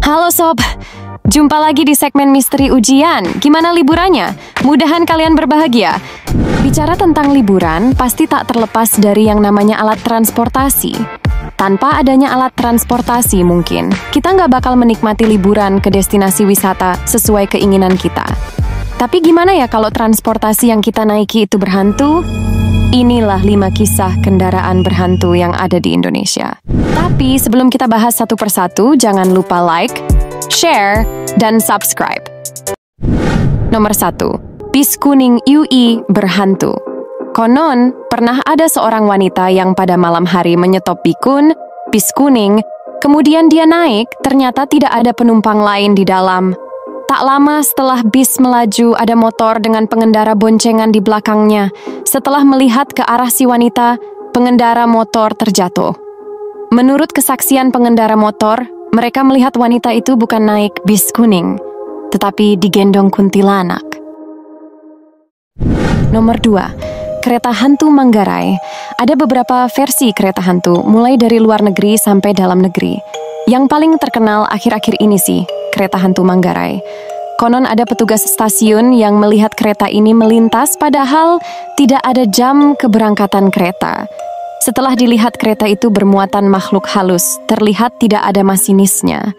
Halo Sob, jumpa lagi di segmen Misteri Ujian. Gimana liburannya? Mudahan kalian berbahagia. Bicara tentang liburan, pasti tak terlepas dari yang namanya alat transportasi. Tanpa adanya alat transportasi mungkin, kita nggak bakal menikmati liburan ke destinasi wisata sesuai keinginan kita. Tapi gimana ya kalau transportasi yang kita naiki itu berhantu? Inilah 5 kisah kendaraan berhantu yang ada di Indonesia. Tapi sebelum kita bahas satu persatu, jangan lupa like, share, dan subscribe. Nomor 1. Bis kuning UI berhantu. Konon, pernah ada seorang wanita yang pada malam hari menyetop bis kuning, kemudian dia naik, ternyata tidak ada penumpang lain di dalam. Tak lama setelah bis melaju, ada motor dengan pengendara boncengan di belakangnya. Setelah melihat ke arah si wanita, pengendara motor terjatuh. Menurut kesaksian pengendara motor, mereka melihat wanita itu bukan naik bis kuning, tetapi digendong kuntilanak. Nomor 2. Kereta hantu Manggarai. Ada beberapa versi kereta hantu, mulai dari luar negeri sampai dalam negeri. Yang paling terkenal akhir-akhir ini sih, kereta hantu Manggarai. Konon ada petugas stasiun yang melihat kereta ini melintas padahal tidak ada jam keberangkatan kereta. Setelah dilihat kereta itu bermuatan makhluk halus, terlihat tidak ada masinisnya.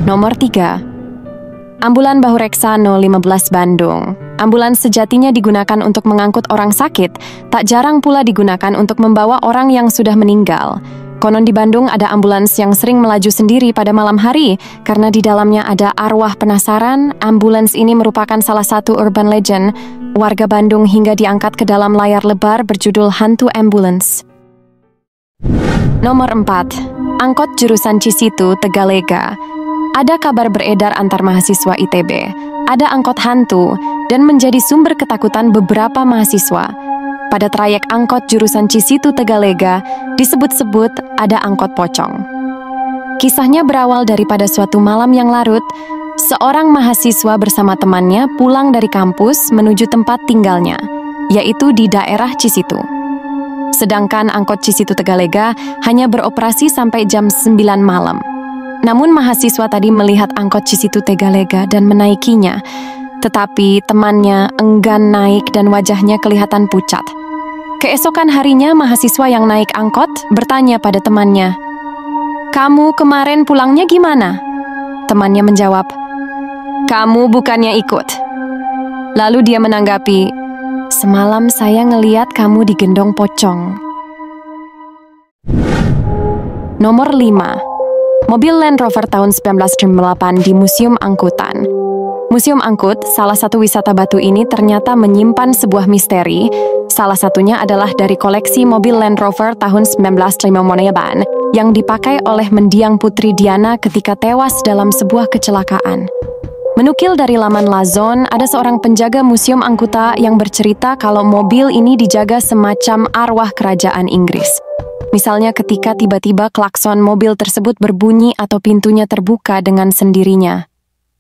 Nomor 3. Ambulan Bahureksa 015 Bandung. Ambulans sejatinya digunakan untuk mengangkut orang sakit, tak jarang pula digunakan untuk membawa orang yang sudah meninggal. Konon di Bandung ada ambulans yang sering melaju sendiri pada malam hari karena di dalamnya ada arwah penasaran. Ambulans ini merupakan salah satu urban legend warga Bandung hingga diangkat ke dalam layar lebar berjudul Hantu Ambulance. Nomor 4. Angkot jurusan Cisitu, Tegalega. Ada kabar beredar antar mahasiswa ITB. Ada angkot hantu dan menjadi sumber ketakutan beberapa mahasiswa. Pada trayek angkot jurusan Cisitu Tegalega, disebut-sebut ada angkot pocong. Kisahnya berawal daripada suatu malam yang larut, seorang mahasiswa bersama temannya pulang dari kampus menuju tempat tinggalnya, yaitu di daerah Cisitu. Sedangkan angkot Cisitu Tegalega hanya beroperasi sampai jam 9 malam. Namun mahasiswa tadi melihat angkot Cisitu Tegalega dan menaikinya, tetapi temannya enggan naik dan wajahnya kelihatan pucat. Keesokan harinya, mahasiswa yang naik angkot bertanya pada temannya, "Kamu kemarin pulangnya gimana?" Temannya menjawab, "Kamu bukannya ikut." Lalu dia menanggapi, "Semalam saya ngeliat kamu digendong pocong." Nomor 5. Mobil Land Rover tahun 1998 di Museum Angkutan. Museum Angkut, salah satu wisata batu ini ternyata menyimpan sebuah misteri. Salah satunya adalah dari koleksi mobil Land Rover tahun 1958 yang dipakai oleh mendiang Putri Diana ketika tewas dalam sebuah kecelakaan. Menukil dari laman Lazon, ada seorang penjaga Museum Angkuta yang bercerita kalau mobil ini dijaga semacam arwah kerajaan Inggris. Misalnya ketika tiba-tiba klakson mobil tersebut berbunyi atau pintunya terbuka dengan sendirinya.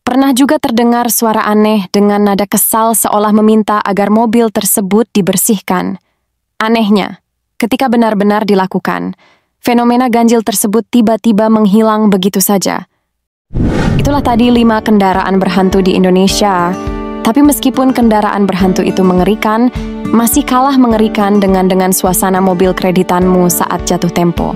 Pernah juga terdengar suara aneh dengan nada kesal seolah meminta agar mobil tersebut dibersihkan. Anehnya, ketika benar-benar dilakukan, fenomena ganjil tersebut tiba-tiba menghilang begitu saja. Itulah tadi 5 kendaraan berhantu di Indonesia. Tapi meskipun kendaraan berhantu itu mengerikan, masih kalah mengerikan dengan suasana mobil kreditanmu saat jatuh tempo.